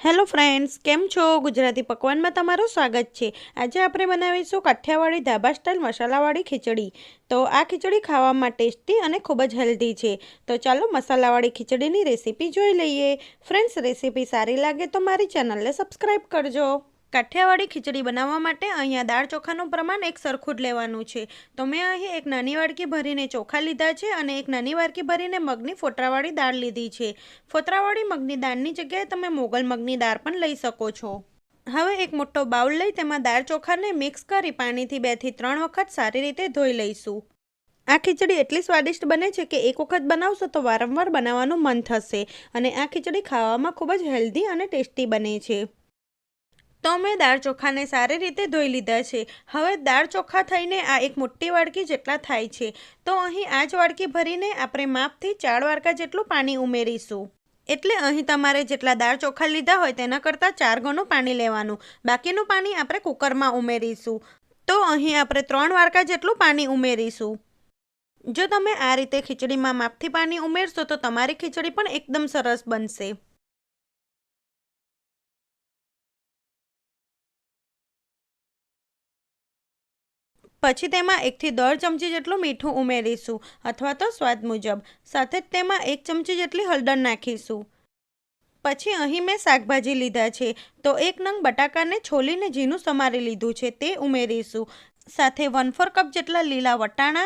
Hello friends, केम छो? गुजराती पकवान में तमारू स्वागत है। आज आपणे बनावीशुं काठियावाड़ी धाबा स्टाइल मसालावाड़ी खीचड़ी। तो आ खीचड़ी खावामां टेस्टी अने खूब ज हेल्धी है। तो चलो मसालावाड़ी खीचड़ीनी रेसिपी जोई लईए। फ्रेंड्स, रेसिपी सारी लागे तो मारी चेनल ने सब्सक्राइब करजो। काठियावाड़ी खीचड़ी बनाववा माटे अहींया दाळ चोखानुं प्रमाण एक सरखुं ज लेवानुं छे। तो मैं अहीं एक नानी वाडकी भरीने चोखा लीधा छे अने एक नानी वाडकी भरीने मगनी फोतरावाड़ी दाळ लीधी छे। फोतरावाड़ी मगनी दाळनी जग्याए तमे मोगल मगनी दाळ पण लई शको छो। हवे एक मोटो बाउल लई तेमां दाळ चोखाने मिक्स करी पाणीथी 2 થી 3 वखत सारी रीते धोई लईशुं। आ खीचड़ी एटली स्वादिष्ट बने छे के एक वखत बनावशो तो वारंवार बनाववानुं मन थशे अने आ खीचड़ी खावामां खूब ज हेल्धी अने टेस्टी बने छे। तो मैं दाळ चोखाने सारी रीते धोई लीधा छे। हवे दाळ चोखा थईने आ एक मोटी वाडकी जेटला थाय छे। तो अहीं आ ज वाडकी भरीने आपणे मापथी 4 वाडका जेटલું पाणी उमेरीशुं। એટલે અહીં તમારે જેટલા દાળ ચોખા લીધા હોય તેના કરતાં 4 ગણું પાણી લેવાનું। બાકીનું પાણી આપણે કુકરમાં ઉમેરીશું। તો અહીં આપણે 3 વાડકા જેટલું પાણી ઉમેરીશું। જો તમે આ રીતે ખીચડીમાં માપથી પાણી ઉમેરશો તો તમારી ખીચડી પણ એકદમ સરસ બનશે। પછી તેમાં 1 થી 1.5 ચમચી જેટલું મીઠું ઉમેરીશું અથવા તો સ્વાદ મુજબ। સાથે જ તેમાં 1 ચમચી જેટલી હળદર નાખીશું। પછી અહીં મેં શાકભાજી લીધા છે। તો 1 નંગ બટાકાને છોલીને ઝીણું સમારી લીધું છે તે ઉમેરીશું। સાથે 1/4 કપ જેટલા લીલા વટાણા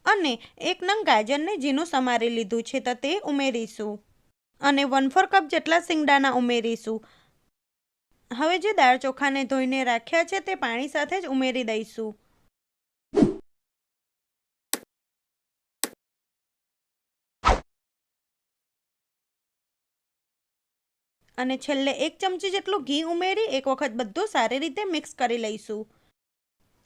અને 1 નંગ ગાજરને ઝીણું સમારી લીધું છે તો તે ઉમેરીશું અને 1/4 કપ જેટલા સિંગદાણા ઉમેરીશું। હવે જે દાળ ચોખાને ધોઈને રાખ્યા છે તે પાણી સાથે જ ઉમેરી દઈશું। અને છેલ્લે 1 ચમચી જેટલું ઘી ઉમેરી એક વખત બધું સારી રીતે મિક્સ કરી લઈશું।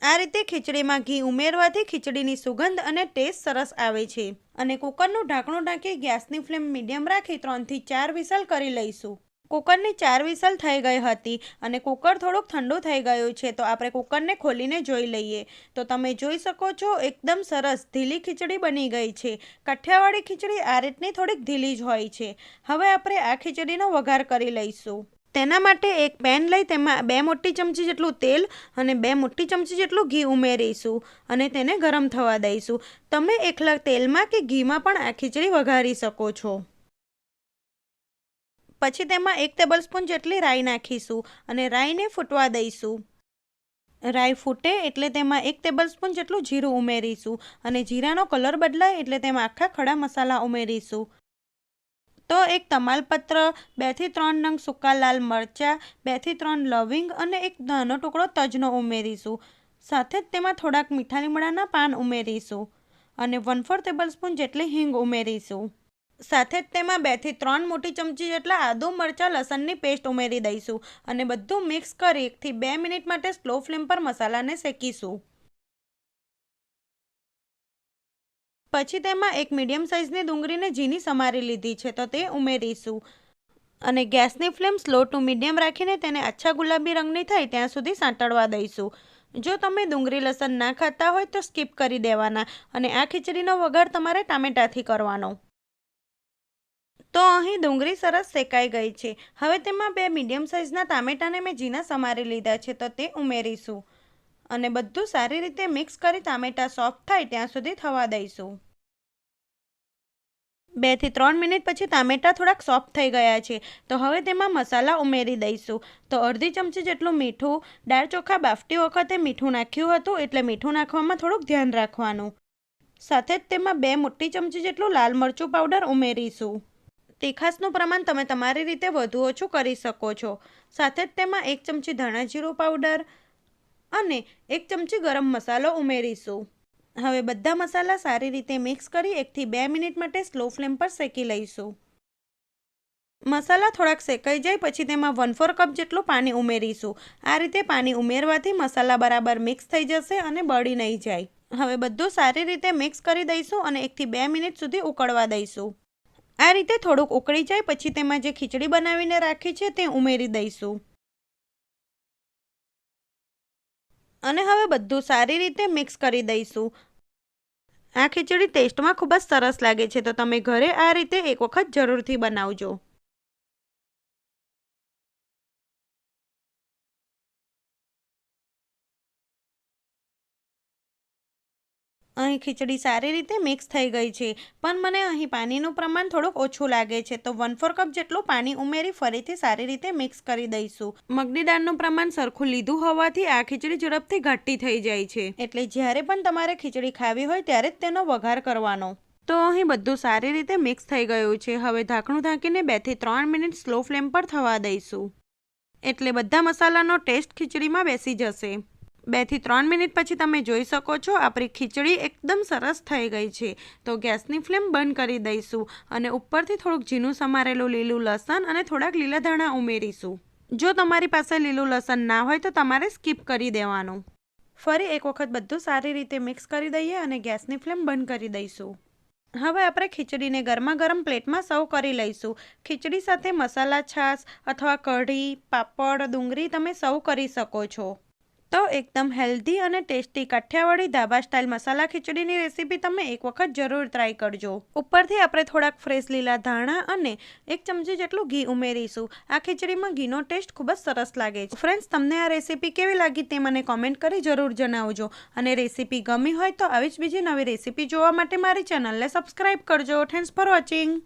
આ રીતે ખીચડીમાં ઘી ઉમેરવાથી ખીચડીની સુગંધ અને ટેસ્ટ સરસ આવે છે। અને કુકરનું ઢાંકણું ઢાંકી ગેસની ફ્લેમ મીડિયમ રાખી 3 થી 4 વિસલ કરી લઈશું। કુકરની 4 વિસલ થઈ ગઈ હતી અને કુકર થોડુંક ઠંડુ થઈ ગયું છે તો આપણે કુકરને ખોલીને જોઈ લઈએ। તો તમે જોઈ શકો છો એકદમ સરસ ઢીલી ખીચડી બની ગઈ છે। કાઠિયાવાડી ખીચડી આ રીતની થોડીક ઢીલી જ હોય છે। હવે આપણે આ ખીચડીનો વઘાર કરી લઈશું। તેના માટે એક પેન લઈ તેમાં 2 મોટી ચમચી જેટલું તેલ અને 2 મોટી ચમચી જેટલું ઘી ઉમેરીશું અને તેને ગરમ થવા દઈશું। તમે એકલા તેલમાં કે ઘીમાં પણ આ ખીચડી વઘારી શકો છો। પછી તેમાં 1 ટેબલસ્પૂન જેટલી રાઈ નાખીશું અને રાઈને ફૂટવા દઈશું। રાઈ ફૂટે એટલે તેમાં 1 ટેબલસ્પૂન જેટલું જીરું ઉમેરીશું અને જીરાનો કલર બદલાય એટલે તેમાં આખા ખડા મસાલા ઉમેરીશું। તો એક તમાલપત્ર, 2 થી 3 નંગ સૂકા લાલ મરચાં, 2 થી 3 લવિંગ અને એક નાનો ટુકડો તજનો ઉમેરીશું। સાથે જ તેમાં થોડાક મીઠા લીમડાના પાન ઉમેરીશું અને 1/4 ટેબલસ્પૂન જેટલી હિંગ ઉમેરીશું। સાથે જ તેમાં 2 થી 3 મોટી ચમચી જેટલા આદુ મરચાં લસણની પેસ્ટ ઉમેરી દઈશું અને બધું મિક્સ કરી 1 થી 2 મિનિટ માટે સ્લો ફ્લેમ પર મસાલાને શેકીશું। પછી તેમાં એક મીડિયમ સાઇઝની ડુંગળીને ઝીણી સમારી લીધી છે તો તે ઉમેરીશું અને ગેસની ફ્લેમ સ્લો ટુ મીડિયમ રાખીને તેને આછા ગુલાબી રંગની થાય ત્યાં સુધી સાંતળવા દઈશું। જો તમે ડુંગળી લસણ ના ખાતા હોય તો સ્કીપ કરી દેવાના અને આ ખીચડીનો વઘાર તમારે ટામેટાથી કરવાનો। તો અહીં ડુંગળી સરસ શેકાઈ ગઈ છે। હવે તેમાં 2 મીડિયમ સાઇઝના ટામેટાને મેં ઝીણા સમારી લીધા છે તો તે ઉમેરીશું અને બધું સારી રીતે મિક્સ કરી ટામેટા સોફ્ટ થાય ત્યાં સુધી થવા દઈશું। 2 થી 3 મિનિટ પછી ટામેટા થોડાક સોફ્ટ થઈ ગયા છે તો હવે તેમાં મસાલા ઉમેરી દઈશું। તો અડધી ચમચી જેટલું મીઠું, દાળ ચોખા બાફતી વખતે મીઠું નાખ્યું હતું એટલે મીઠું નાખવામાં થોડુંક ધ્યાન રાખવાનું। સાથે જ તેમાં 2 મોટી ચમચી જેટલું લાલ મરચું પાવડર ઉમેરીશું। તીખાસનું પ્રમાણ તમે તમારી રીતે વધુ ઓછું કરી શકો છો। સાથે જ તેમાં 1 ચમચી ધાણા જીરું પાવડર અને 1 ચમચી ગરમ મસાલો ઉમેરીશું। હવે બધા મસાલા સારી રીતે મિક્સ કરી 1 થી 2 મિનિટ માટે સ્લો ફ્લેમ પર શેકી લઈશું। મસાલા થોડાક શેકાઈ જાય પછી તેમાં 1/4 કપ જેટલું પાણી ઉમેરીશું। આ રીતે પાણી ઉમેરવાથી મસાલા બરાબર મિક્સ થઈ જશે અને બળી નહીં જાય। હવે બધું સારી રીતે મિક્સ કરી દઈશું અને 1 થી 2 મિનિટ સુધી ઉકળવા દઈશું। આ રીતે થોડુંક ઉકળી જાય પછી તેમાં જે ખીચડી બનાવીને રાખી છે તે ઉમેરી દઈશું અને હવે બધું સારી રીતે મિક્સ કરી દઈશું। આ ખીચડી ટેસ્ટમાં ખૂબ જ સરસ લાગે છે તો તમે ઘરે આ રીતે એક વખત જરૂરથી બનાવજો। અહીં ખીચડી સારી રીતે મિક્સ થઈ ગઈ છે, પણ મને અહીં પાણીનું પ્રમાણ થોડુંક ઓછું લાગે છે, તો 1/4 કપ જેટલું પાણી ઉમેરી ફરીથી સારી રીતે મિક્સ કરી દઈશું. મગની દાળનું પ્રમાણ સરખું લીધું હોવાથી આ ખીચડી ઝડપથી ઘાટી થઈ જાય છે, એટલે જ્યારે પણ તમારે ખીચડી ખાવી હોય ત્યારે જ તેનો વઘાર કરવાનો. તો અહીં બધું સારી રીતે મિક્સ થઈ ગયું છે. હવે ઢાંકણું ઢાંકીને 2 થી 3 મિનિટ સ્લો ફ્લેમ પર થવા દઈશું, એટલે બધા મસાલાનો ટેસ્ટ ખીચડીમાં બેસી જશે. 2 થી 3 મિનિટ પછી તમે જોઈ શકો છો આપણી ખીચડી એકદમ સરસ થઈ ગઈ છે. તો ગેસની ફ્લેમ બંધ કરી દઈશું અને ઉપરથી થોડુંક ઝીણું સમારેલું લીલું લસણ અને થોડાક લીલા ધાણા ઉમેરીશું. જો તમારી પાસે લીલું લસણ ના હોય તો તમારે સ્કીપ કરી દેવાનું. ફરી એક વખત બધું સારી રીતે મિક્સ કરી દઈએ અને ગેસની ફ્લેમ બંધ કરી દઈશું. હવે આપણે ખીચડીને ગરમા ગરમ પ્લેટમાં સર્વ કરી લઈશું. ખીચડી સાથે મસાલા છાશ અથવા કઢી, પાપડ, ડુંગળી તમે સર્વ કરી શકો છો. તો એકદમ હેલ્ધી અને ટેસ્ટી કાઠિયાવાડી ધાબા સ્ટાઇલ મસાલા ખીચડીની રેસીપી તમે એક વખત જરૂર ટ્રાય કરજો. ઉપરથી આપણે થોડાક ફ્રેશ લીલા ધાણા અને 1 ચમચી જેટલું ઘી ઉમેરીશું. આ ખીચડીમાં ઘીનો ટેસ્ટ ખૂબ જ સરસ લાગે છે. ફ્રેન્ડ્સ, તમને આ રેસીપી કેવી લાગી તે મને કોમેન્ટ કરી જરૂર જણાવજો. અને રેસીપી ગમી હોય તો આવી જ બીજી નવી રેસીપી જોવા માટે મારી ચેનલને સબસ્ક્રાઈબ કરજો. Thanks for watching.